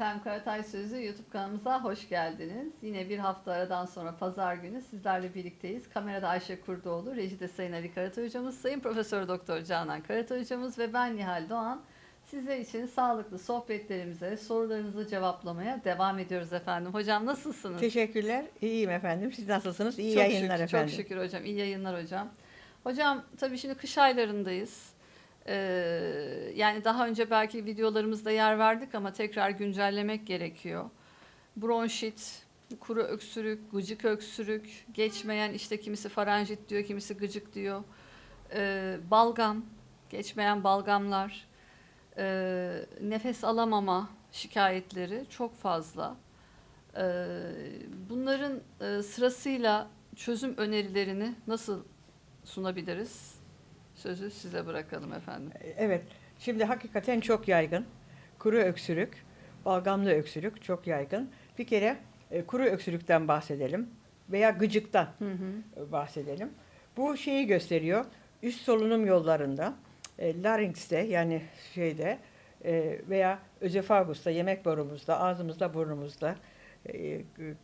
Efendim Karatay Sözü YouTube kanalımıza hoş geldiniz. Yine bir hafta aradan sonra pazar günü sizlerle birlikteyiz. Kamerada Ayşe Kurdoğlu, rejide Sayın Ali Karatay hocamız, Sayın Profesör Doktor Canan Karatay hocamız ve ben Nihal Doğan. Sizler için sağlıklı sohbetlerimize, sorularınızı cevaplamaya devam ediyoruz efendim. Hocam nasılsınız? Teşekkürler. İyiyim efendim. Siz nasılsınız? İyi Çok yayınlar şükür, efendim. çok şükür hocam. İyi yayınlar hocam. Hocam tabii şimdi kış aylarındayız. Ee, Yani daha önce belki videolarımızda yer verdik ama tekrar güncellemek gerekiyor. Bronşit, kuru öksürük, gıcık öksürük, geçmeyen işte kimisi faranjit diyor, kimisi gıcık diyor. Balgam, geçmeyen balgamlar, nefes alamama şikayetleri çok fazla. Ee, Bunların sırasıyla çözüm önerilerini nasıl sunabiliriz? Sözü size bırakalım efendim. Evet. Şimdi hakikaten çok yaygın. Kuru öksürük, balgamlı öksürük çok yaygın. Bir kere kuru öksürükten bahsedelim veya gıcıktan Hı hı. bahsedelim. Bu şeyi gösteriyor. Üst solunum yollarında, laringste yani şeyde veya özefagusta, yemek borumuzda, ağzımızda, burnumuzda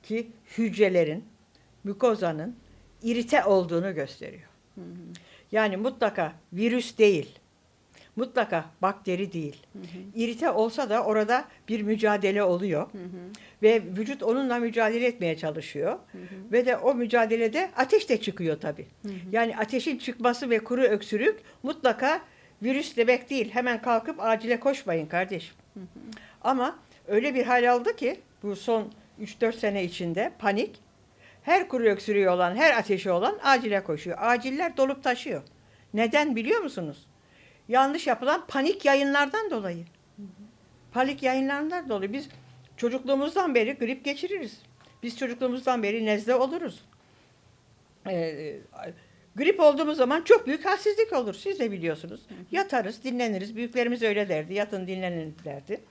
ki hücrelerin, mukozanın irite olduğunu gösteriyor. Hı hı. Yani mutlaka virüs değil, mutlaka bakteri değil. Hı hı. İrite olsa da orada bir mücadele oluyor Hı hı. ve vücut onunla mücadele etmeye çalışıyor. Hı hı. Ve de o mücadelede ateş de çıkıyor tabii. Hı hı. Yani ateşin çıkması ve kuru öksürük mutlaka virüs demek değil. Hemen kalkıp acile koşmayın kardeşim. Hı hı. Ama öyle bir hal aldı ki bu son 3-4 sene içinde panik. Her kuru öksürüğü olan, her ateşi olan acile koşuyor. Aciller dolup taşıyor. Neden biliyor musunuz? Yanlış yapılan panik yayınlardan dolayı. Panik yayınlardan dolayı. Biz çocukluğumuzdan beri grip geçiririz. Biz çocukluğumuzdan beri nezle oluruz. Ee, Grip olduğumuz zaman çok büyük halsizlik olur. Siz de biliyorsunuz. Yatarız, dinleniriz. Büyüklerimiz öyle derdi. Yatın dinlenin derdi.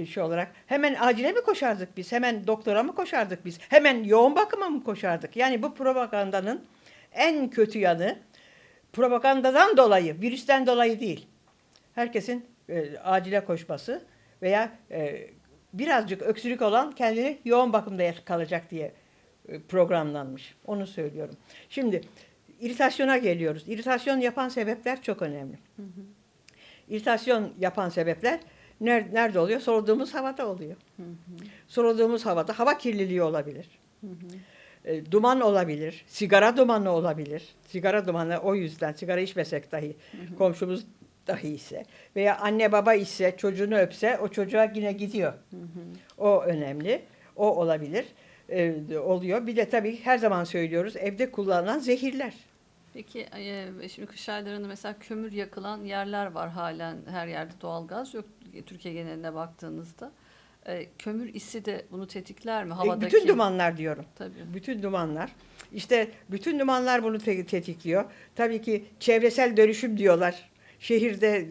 Şey olarak hemen acile mi koşardık biz? Hemen doktora mı koşardık biz? Hemen yoğun bakıma mı koşardık? Yani bu propagandanın en kötü yanı propagandadan dolayı, virüsten dolayı değil. Herkesin acile koşması veya birazcık öksürük olan kendini yoğun bakımda kalacak diye programlanmış. Onu söylüyorum. Şimdi iritasyona geliyoruz. İritasyon yapan sebepler çok önemli. Hı hı. İritasyon yapan sebepler nerede oluyor? Soluduğumuz havada oluyor. Hı hı. Soluduğumuz havada hava kirliliği olabilir. Hı hı. Duman olabilir. Sigara dumanı olabilir. Sigara dumanı o yüzden sigara içmesek dahi komşumuz dahi ise veya anne baba ise çocuğunu öpse o çocuğa yine gidiyor. Hı hı. O önemli. O olabilir. Oluyor. Bir de tabii her zaman söylüyoruz evde kullanılan zehirler. Peki şimdi kış aylarında mesela kömür yakılan yerler var halen, her yerde doğalgaz yok Türkiye geneline baktığınızda. Kömür isi de bunu tetikler mi havadaki? Bütün dumanlar diyorum. Tabii. Bütün dumanlar. İşte bütün dumanlar bunu tetikliyor. Tabii ki çevresel dönüşüm diyorlar. Şehirde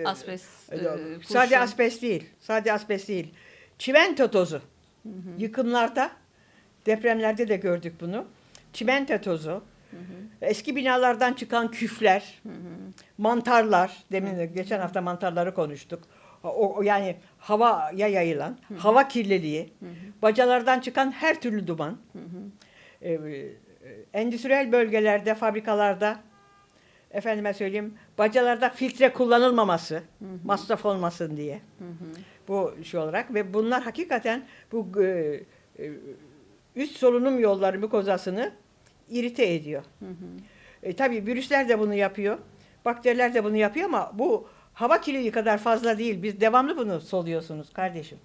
Asbest, sadece kurşun. asbest değil. Sadece asbest değil. Çimento tozu. Hı hı. Yıkımlarda, depremlerde de gördük bunu. Çimento tozu. Hı hı. Eski binalardan çıkan küfler, Hı hı. mantarlar. Demin de geçen hafta mantarları konuştuk. Yani havaya yayılan, hava kirliliği, Hı hı. bacalardan çıkan her türlü duman. Hı hı. Endüstriyel bölgelerde, fabrikalarda, efendime söyleyeyim, bacalarda filtre kullanılmaması, Hı hı. masraf olmasın diye. Hı hı. Bu şey olarak ve bunlar hakikaten bu üst solunum yolları mukozasını irite ediyor. Hı hı. Tabii virüsler de bunu yapıyor. Bakteriler de bunu yapıyor ama bu hava kirliliği kadar fazla değil. Biz devamlı bunu soluyorsunuz kardeşim.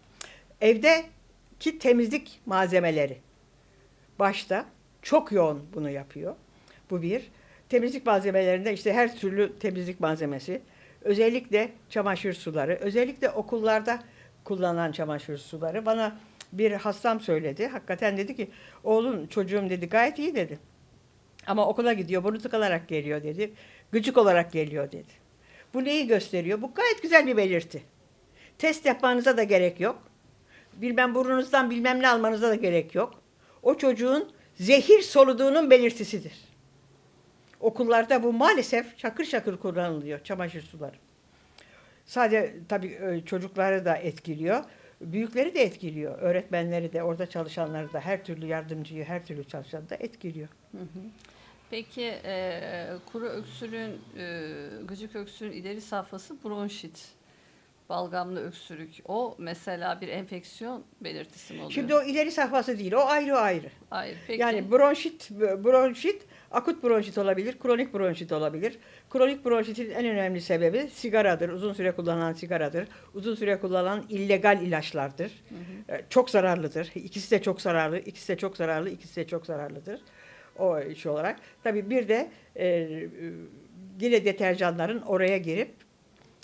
Evdeki temizlik malzemeleri başta çok yoğun bunu yapıyor. Bu bir. Temizlik malzemelerinde işte her türlü temizlik malzemesi, özellikle çamaşır suları, özellikle okullarda kullanılan çamaşır suları. Bana bir hastam söyledi. Hakikaten dedi ki, oğlum çocuğum dedi gayet iyi dedi. Ama okula gidiyor, burnu tıkanarak geliyor dedi. Gıcık olarak geliyor dedi. Bu neyi gösteriyor? Bu gayet güzel bir belirti. Test yapmanıza da gerek yok. Bilmem burnunuzdan bilmem ne almanıza da gerek yok. O çocuğun zehir soluduğunun belirtisidir. Okullarda bu maalesef şakır şakır kullanılıyor çamaşır suları. Sadece tabii çocukları da etkiliyor. büyükleri de etkiliyor. Öğretmenleri de, orada çalışanları da, her türlü yardımcıyı, her türlü çalışanı da etkiliyor. Hı hı. Peki kuru öksürüğün, gıcık öksürüğün ileri safhası bronşit. Balgamlı öksürük. O mesela bir enfeksiyon belirtisi mi oluyor? Şimdi o ileri safhası değil, o ayrı ayrı. Hayır. Peki. Yani bronşit, akut bronşit olabilir, kronik bronşit olabilir. Kronik bronşitin en önemli sebebi sigaradır, uzun süre kullanılan sigaradır, uzun süre kullanılan illegal ilaçlardır. Çok zararlıdır. İkisi de çok zararlı, ikisi de çok zararlı, ikisi de çok zararlıdır. O iş olarak. Tabii bir de yine deterjanların oraya girip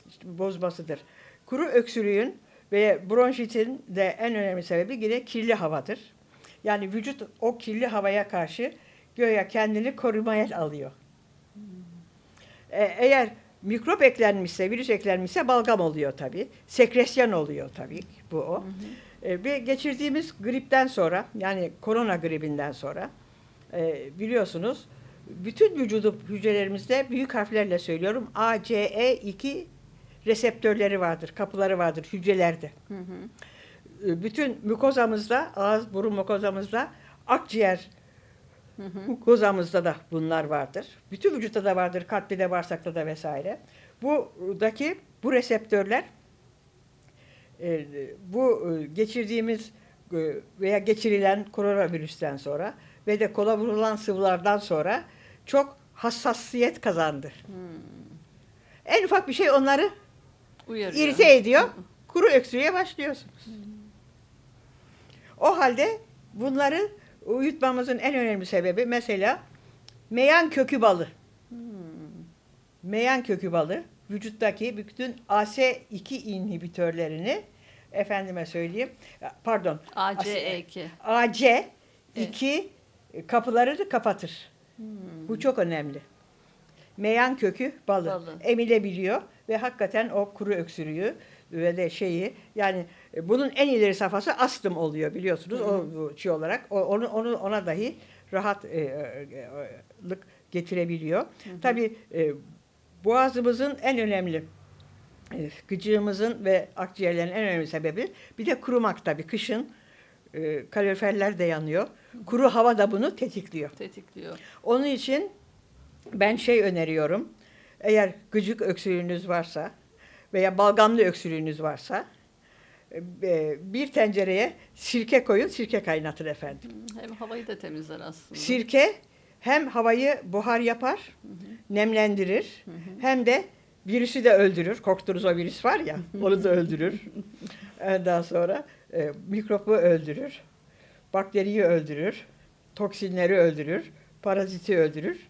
işte bozmasıdır. Kuru öksürüğün ve bronşitin de en önemli sebebi yine kirli havadır. Yani vücut o kirli havaya karşı göğe kendini korumaya alıyor. Eğer mikrop eklenmişse, virüs eklenmişse balgam oluyor tabii. Sekresyon oluyor tabii, bu o. Ve geçirdiğimiz gripten sonra, yani korona gribinden sonra biliyorsunuz bütün vücudu hücrelerimizde büyük harflerle söylüyorum ACE2 reseptörleri vardır, kapıları vardır hücrelerde. Hı hı. Bütün mukozamızda, ağız burun mukozamızda, akciğer mukozamızda da bunlar vardır. Bütün vücutta da vardır, kalpte de, bağırsakta da vesaire. Bu reseptörler bu geçirdiğimiz veya geçirilen koronavirüsten sonra ve de kola vurulan sıvılardan sonra çok hassasiyet kazandı. En ufak bir şey onları Uyarıyor. irite ediyor. Kuru öksürüğe başlıyorsunuz. O halde bunları uyutmamızın en önemli sebebi mesela meyan kökü balı. Meyan kökü balı vücuttaki bütün AS2 inhibitörlerini efendime söyleyeyim, pardon, ACE2. AC2 kapıları da kapatır. Bu çok önemli. Meyan kökü balı emilebiliyor ve hakikaten o kuru öksürüğü ve de yani bunun en ileri safhası astım oluyor biliyorsunuz o şey olarak ona dahi rahatlık getirebiliyor. Tabii boğazımızın en önemli gıcığımızın ve akciğerlerin en önemli sebebi bir de kurumak tabii kışın kaloriferler de yanıyor. Kuru hava da bunu tetikliyor. Onun için ben öneriyorum. Eğer gıcık öksürüğünüz varsa veya balgamlı öksürüğünüz varsa bir tencereye sirke koyun, sirke kaynatın efendim. Hem havayı da temizler aslında. Sirke hem havayı buhar yapar, nemlendirir, hem de virüsü de öldürür. Korktuğunuz o virüs var ya, onu da öldürür. Ondan sonra mikrobu öldürür, bakteriyi öldürür, toksinleri öldürür, paraziti öldürür,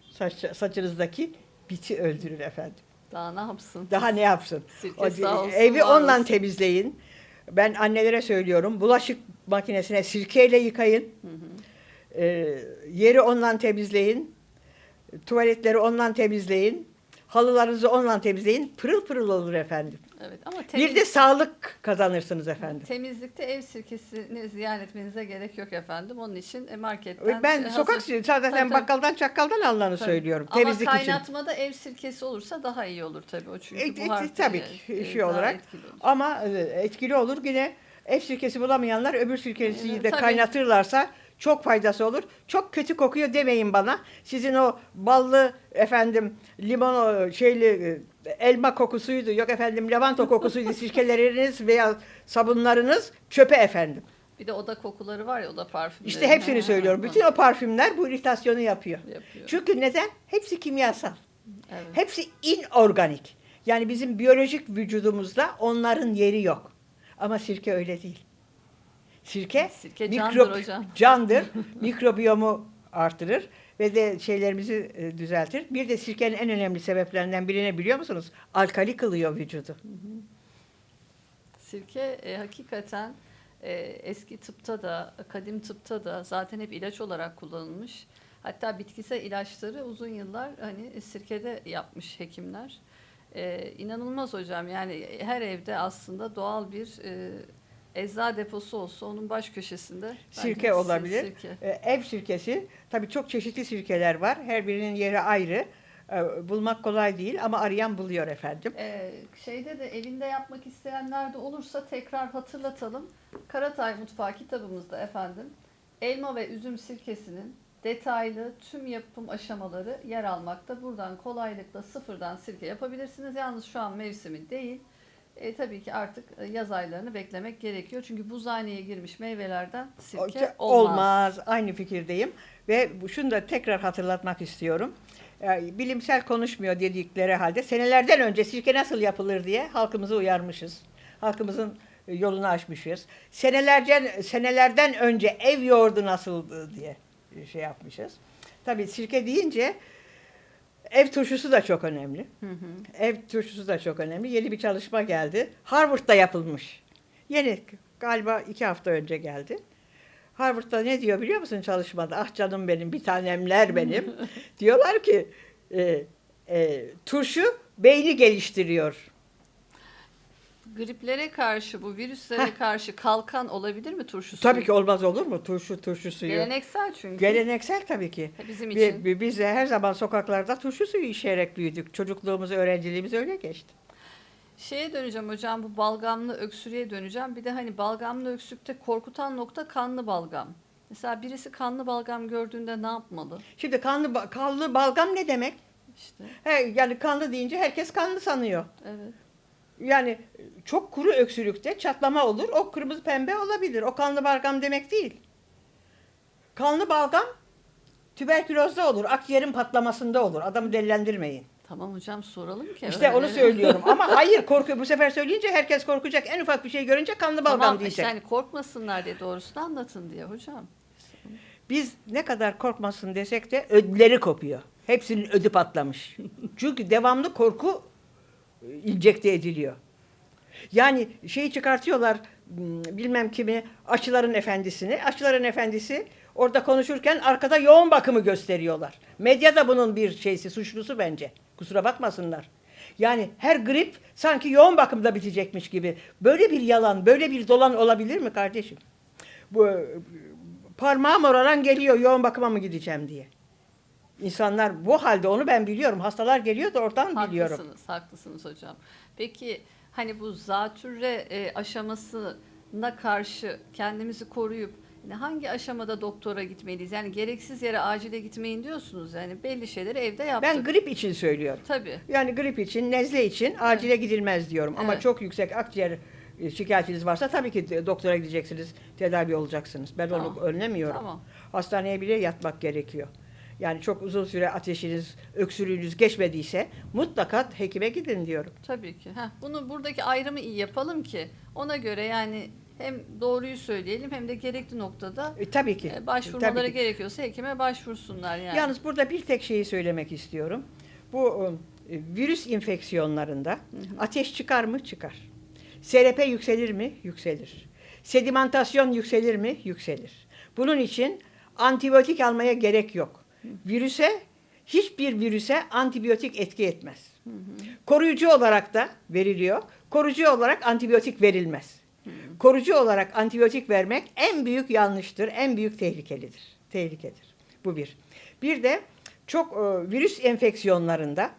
saçınızdaki biti öldürür efendim. Daha ne yapsın? Daha ne yapsın? Sirke sağ olsun, evi onunla olsun. temizleyin. Ben annelere söylüyorum, bulaşık makinesine sirkeyle yıkayın. Yeri onunla temizleyin. Tuvaletleri onunla temizleyin. Halılarınızı onunla temizleyin. Pırıl pırıl olur efendim. Evet, ama Bir de sağlık kazanırsınız efendim. Temizlikte ev sirkesini ziyan etmenize gerek yok efendim. Onun için marketten... Ben sokak zaten bakkaldan çakkaldan alınanı söylüyorum. Ama Temizlik için. kaynatmada ev sirkesi olursa daha iyi olur tabii. O çünkü Tabii olarak. Ama etkili olur. Yine ev sirkesi bulamayanlar öbür sirkesiyi de kaynatırlarsa çok faydası olur. Çok kötü kokuyor demeyin bana. Sizin o ballı limon elma kokusuydu. Yok efendim lavanta kokusuydu sirkeleriniz veya sabunlarınız çöpe efendim. Bir de oda kokuları var ya, oda parfümleri. İşte hepsini söylüyorum. Bütün o parfümler bu iritasyonu yapıyor. Çünkü neden? Hepsi kimyasal. Evet. Hepsi inorganik. Yani bizim biyolojik vücudumuzda onların yeri yok. Ama sirke öyle değil. Sirke candır hocam. Candır. Mikrobiyomu artırır ve de şeylerimizi düzeltir. Bir de sirkenin en önemli sebeplerinden birini biliyor musunuz? Alkali kılıyor vücudu. Sirke hakikaten eski tıpta da, kadim tıpta da zaten hep ilaç olarak kullanılmış. Hatta bitkisel ilaçları uzun yıllar sirkede yapmış hekimler. İnanılmaz hocam, yani her evde aslında doğal bir ecza deposu olsa onun baş köşesinde sirke olabilir. Ev sirkesi, tabii çok çeşitli sirkeler var. Her birinin yeri ayrı. Bulmak kolay değil ama arayan buluyor efendim. Şeyde de evinde yapmak isteyenler de olursa tekrar hatırlatalım. Karatay Mutfağı kitabımızda efendim elma ve üzüm sirkesinin detaylı tüm yapım aşamaları yer almakta. Buradan kolaylıkla sıfırdan sirke yapabilirsiniz. Yalnız şu an mevsimi değil. Tabii ki artık yaz aylarını beklemek gerekiyor. Çünkü buzhaneye girmiş meyvelerden sirke olmaz. Aynı fikirdeyim. Ve şunu da tekrar hatırlatmak istiyorum. Bilimsel konuşmuyor dedikleri halde senelerden önce sirke nasıl yapılır diye halkımızı uyarmışız. Halkımızın yolunu açmışız. Senelerden önce ev yoğurdu nasıldı diye şey yapmışız. Tabii sirke deyince ev turşusu da çok önemli. Ev turşusu da çok önemli. Yeni bir çalışma geldi. Harvard'da yapılmış. Yeni, galiba 2 hafta önce geldi. Harvard'da ne diyor biliyor musun çalışmada? Ah canım benim, bir tanemler benim. Diyorlar ki turşu beyni geliştiriyor. Griplere karşı, bu virüslere karşı kalkan olabilir mi turşu suyu? Tabii ki olmaz olur mu? Turşu suyu. Geleneksel çünkü. Geleneksel tabii ki. Bizim için. Biz de her zaman sokaklarda turşu suyu içerek büyüdük. Çocukluğumuz, öğrenciliğimiz öyle geçti. Şeye döneceğim hocam, bu balgamlı öksürüğe döneceğim. Bir de hani balgamlı öksürükte korkutan nokta kanlı balgam. Mesela birisi kanlı balgam gördüğünde ne yapmalı? Şimdi kanlı balgam ne demek? İşte. Yani kanlı deyince herkes kanlı sanıyor. Evet. Yani çok kuru öksürükte çatlama olur. O kırmızı pembe olabilir. O kanlı balgam demek değil. Kanlı balgam tüberkülozda olur. Akciğerin patlamasında olur. Adamı delilendirmeyin. Tamam hocam, soralım ki. İşte onu söylüyorum. Ama hayır, bu sefer söyleyince herkes korkacak. En ufak bir şey görünce kanlı balgam tamam, diyecek. işte hani korkmasınlar diye doğrusunu anlatın diye hocam. Biz ne kadar korkmasın desek de ödleri kopuyor. Hepsinin ödü patlamış. Çünkü devamlı korku enjekte ediliyor. Yani şeyi çıkartıyorlar, bilmem kimi, Aşıların Efendisi'ni. Aşıların Efendisi orada konuşurken arkada yoğun bakımı gösteriyorlar. Medya da bunun bir suçlusu bence. Kusura bakmasınlar. Yani her grip sanki yoğun bakımda bitecekmiş gibi. Böyle bir yalan, böyle bir dolan olabilir mi kardeşim? Bu parmağım oradan geliyor, yoğun bakıma mı gideceğim diye. İnsanlar bu halde, onu ben biliyorum. Hastalar geliyor da oradan biliyorum. Haklısınız hocam. Peki hani bu zatürre aşamasına karşı kendimizi koruyup hangi aşamada doktora gitmeliyiz? Yani gereksiz yere acile gitmeyin diyorsunuz. Yani belli şeyleri evde yaptık. Ben grip için söylüyorum. Tabii. Yani grip için, nezle için acile gidilmez diyorum. Ama Evet. çok yüksek akciğer şikayetiniz varsa tabii ki doktora gideceksiniz, tedavi olacaksınız. Ben Tamam. onu önlemiyorum. Tamam. Hastaneye bile yatmak gerekiyor. Yani çok uzun süre ateşiniz, öksürüğünüz geçmediyse mutlaka hekime gidin diyorum. Tabii ki. Bunu buradaki ayrımı iyi yapalım ki ona göre yani hem doğruyu söyleyelim hem de gerekli noktada Tabii ki. başvurmaları Tabii ki. gerekiyorsa hekime başvursunlar yani. Yalnız burada bir tek şeyi söylemek istiyorum. Bu virüs infeksiyonlarında ateş çıkar mı? Çıkar. SRP yükselir mi? Yükselir. Sedimentasyon yükselir mi? Yükselir. Bunun için antibiyotik almaya gerek yok. Hiçbir virüse antibiyotik etki etmez. Koruyucu olarak da veriliyor. Koruyucu olarak antibiyotik verilmez. Koruyucu olarak antibiyotik vermek en büyük yanlıştır, en büyük tehlikedir. Bu bir. Bir de çok virüs enfeksiyonlarında,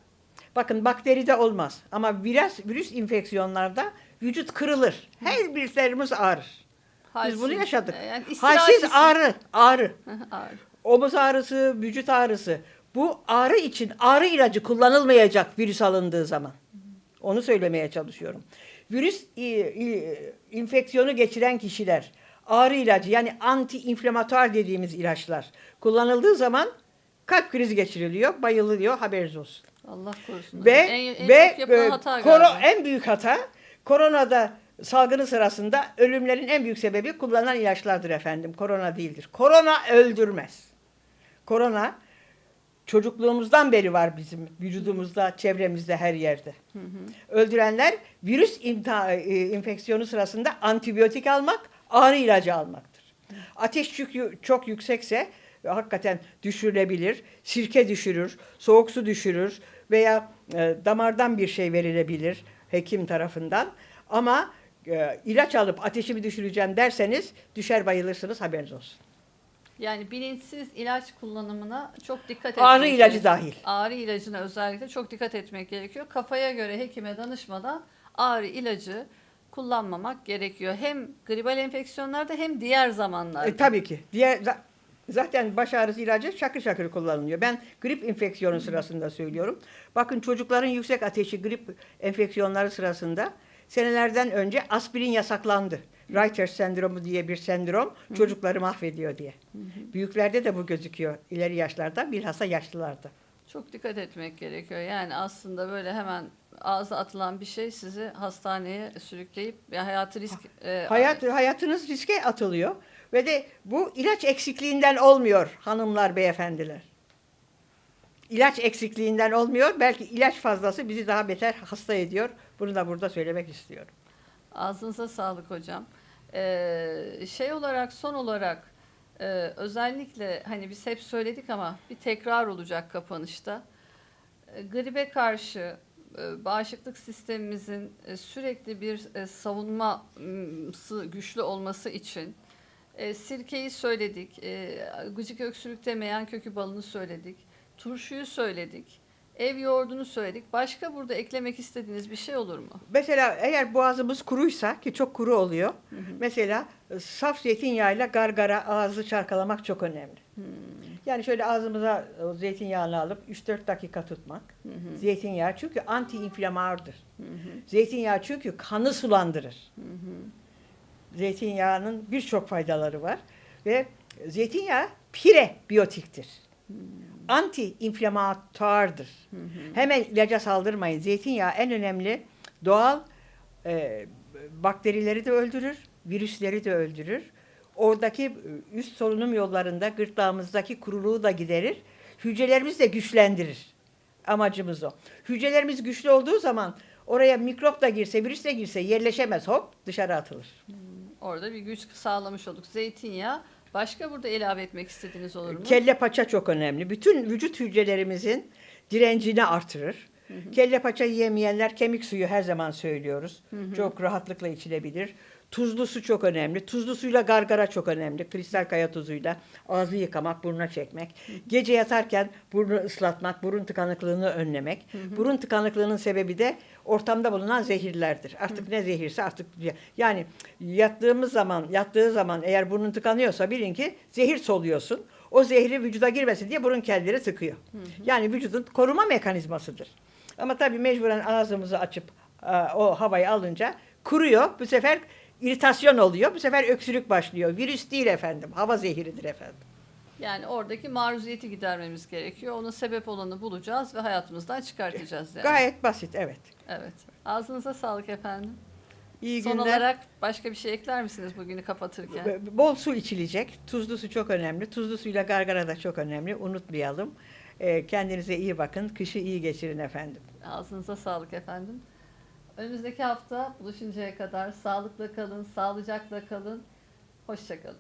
bakın bakteride olmaz ama virüs enfeksiyonlarda vücut kırılır. Her bir yerimiz ağrır. Biz bunu yaşadık. Yani Halsiz ağrı. Ağrı. Omuz ağrısı, vücut ağrısı. Bu ağrı için ağrı ilacı kullanılmayacak virüs alındığı zaman. Onu söylemeye çalışıyorum. Virüs infeksiyonu geçiren kişiler ağrı ilacı, yani anti-inflamatuar dediğimiz ilaçlar kullanıldığı zaman kalp krizi geçiriliyor, bayılıyor, haberiniz olsun. Allah korusun. Ve en çok yapılan hata galiba. en büyük hata, koronada salgını sırasında ölümlerin en büyük sebebi kullanılan ilaçlardır efendim. Korona değildir. Korona öldürmez. Korona çocukluğumuzdan beri var bizim vücudumuzda, çevremizde, her yerde. Öldürenler virüs infeksiyonu sırasında antibiyotik almak, ağrı ilacı almaktır. Ateş çok yüksekse hakikaten düşürülebilir. Sirke düşürür, soğuk su düşürür veya damardan bir şey verilebilir hekim tarafından. Ama ilaç alıp ateşimi düşüreceğim derseniz düşer bayılırsınız, haberiniz olsun. Yani bilinçsiz ilaç kullanımına çok dikkat etmek Ağrı ilacı gerekiyor. dahil. Ağrı ilacına özellikle çok dikkat etmek gerekiyor. Kafaya göre hekime danışmadan ağrı ilacı kullanmamak gerekiyor. Hem gribal enfeksiyonlarda hem diğer zamanlarda. Tabii ki. Zaten baş ağrısı ilacı şakır şakır kullanılıyor. Ben grip enfeksiyonu sırasında söylüyorum. Bakın çocukların yüksek ateşi grip enfeksiyonları sırasında senelerden önce aspirin yasaklandı. Reuters sendromu diye bir sendrom çocukları mahvediyor diye. Büyüklerde de bu gözüküyor. İleri yaşlarda, bilhassa yaşlılarda. Çok dikkat etmek gerekiyor. Yani aslında böyle hemen ağza atılan bir şey sizi hastaneye sürükleyip hayatı risk Hayatınız riske atılıyor. Ve de bu ilaç eksikliğinden olmuyor hanımlar, beyefendiler. İlaç eksikliğinden olmuyor. Belki ilaç fazlası bizi daha beter hasta ediyor. Bunu da burada söylemek istiyorum. Ağzınıza sağlık hocam. Şey olarak son olarak özellikle hani biz hep söyledik ama bir tekrar olacak kapanışta. Gribe karşı bağışıklık sistemimizin sürekli bir savunması güçlü olması için sirkeyi söyledik, gıcık öksürük demeyen kökü balını söyledik, turşuyu söyledik, ev yoğurdunu söyledik. Başka burada eklemek istediğiniz bir şey olur mu? Mesela eğer boğazımız kuruysa, ki çok kuru oluyor. Mesela saf zeytinyağıyla gargara, ağzı çarkalamak çok önemli. Yani şöyle ağzımıza o zeytinyağını alıp 3-4 dakika tutmak. Zeytinyağı çünkü anti-inflamardır. Zeytinyağı çünkü kanı sulandırır. Zeytinyağının birçok faydaları var. Ve zeytinyağı prebiyotiktir. Anti-inflamatuardır. Hemen ilaca saldırmayın. Zeytinyağı en önemli doğal bakterileri de öldürür, virüsleri de öldürür. Oradaki üst solunum yollarında gırtlağımızdaki kuruluğu da giderir. Hücrelerimizi de güçlendirir. Amacımız o. Hücrelerimiz güçlü olduğu zaman oraya mikrop da girse, virüs de girse yerleşemez. Hop dışarı atılır. Orada bir güç sağlamış olduk. Zeytinyağı. Başka burada ilave etmek istediğiniz olur mu? Kelle paça çok önemli. Bütün vücut hücrelerimizin direncini artırır. Kelle paça yiyemeyenler kemik suyu her zaman söylüyoruz. Çok rahatlıkla içilebilir. Tuzlu su çok önemli. Tuzlu suyla gargara çok önemli. Kristal kaya tuzuyla ağzı yıkamak, burnuna çekmek. Gece yatarken burnu ıslatmak, burun tıkanıklığını önlemek. Burun tıkanıklığının sebebi de ortamda bulunan zehirlerdir. Artık ne zehirse artık yani yattığı zaman eğer burnun tıkanıyorsa bilin ki zehir soluyorsun. O zehri vücuda girmesin diye burun kelleri sıkıyor. Yani vücudun koruma mekanizmasıdır. Ama tabii mecburen ağzımızı açıp o havayı alınca kuruyor. Bu sefer İritasyon oluyor. Bu sefer öksürük başlıyor. Virüs değil efendim. Hava zehiridir efendim. Yani oradaki maruziyeti gidermemiz gerekiyor. Ona sebep olanı bulacağız ve hayatımızdan çıkartacağız yani. Gayet basit, evet. Evet. Ağzınıza sağlık efendim. İyi Son günler. olarak başka bir şey ekler misiniz bugünü kapatırken? Bol su içilecek. Tuzlu su çok önemli. Tuzlu suyla gargara da çok önemli. Unutmayalım. Kendinize iyi bakın. Kışı iyi geçirin efendim. Ağzınıza sağlık efendim. Önümüzdeki hafta buluşuncaya kadar sağlıkla kalın, sağlıcakla kalın. Hoşça kalın.